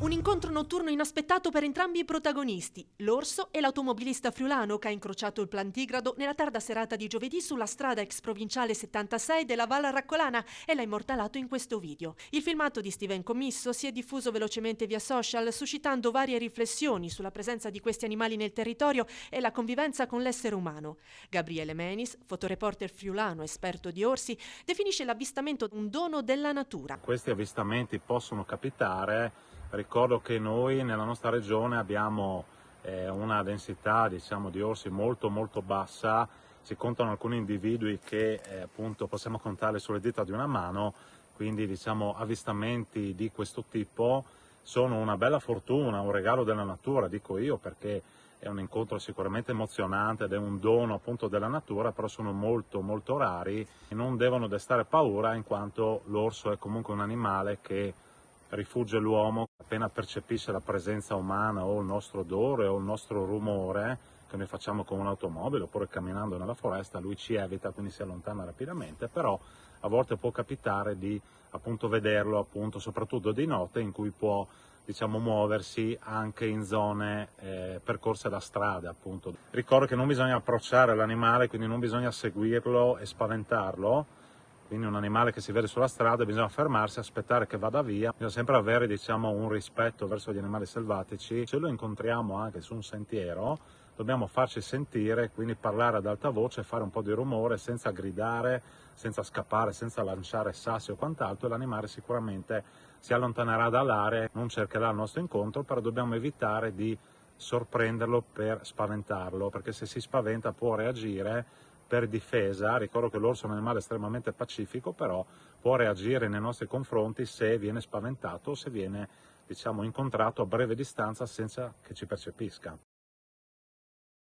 Un incontro notturno inaspettato per entrambi i protagonisti, l'orso e l'automobilista friulano che ha incrociato il plantigrado nella tarda serata di giovedì sulla strada ex provinciale 76 della Val Raccolana e l'ha immortalato in questo video. Il filmato di Steven Commisso si è diffuso velocemente via social, suscitando varie riflessioni sulla presenza di questi animali nel territorio e la convivenza con l'essere umano. Gabriele Menis, fotoreporter friulano esperto di orsi, definisce l'avvistamento un dono della natura. Questi avvistamenti possono capitare. Ricordo che noi nella nostra regione abbiamo una densità, diciamo, di orsi molto bassa, si contano alcuni individui che appunto possiamo contare sulle dita di una mano, quindi diciamo avvistamenti di questo tipo sono una bella fortuna, un regalo della natura, dico io, perché è un incontro sicuramente emozionante ed è un dono appunto della natura, però sono molto rari e non devono destare paura, in quanto l'orso è comunque un animale che rifugge l'uomo appena percepisce la presenza umana o il nostro odore o il nostro rumore che noi facciamo con un'automobile oppure camminando nella foresta. Lui ci evita, quindi si allontana rapidamente, però a volte può capitare di appunto vederlo, appunto soprattutto di notte, in cui può, diciamo, muoversi anche in zone percorse da strade, appunto. Ricordo che non bisogna approcciare l'animale, quindi non bisogna seguirlo e spaventarlo. Quindi un animale che si vede sulla strada bisogna fermarsi, aspettare che vada via, bisogna sempre avere, diciamo, un rispetto verso gli animali selvatici. Se lo incontriamo anche su un sentiero dobbiamo farci sentire, quindi parlare ad alta voce, fare un po' di rumore senza gridare, senza scappare, senza lanciare sassi o quant'altro, e l'animale sicuramente si allontanerà dall'area, non cercherà il nostro incontro, però dobbiamo evitare di sorprenderlo per spaventarlo, perché se si spaventa può reagire per difesa. Ricordo che l'orso è un animale estremamente pacifico, però può reagire nei nostri confronti se viene spaventato o se viene, diciamo, incontrato a breve distanza senza che ci percepisca.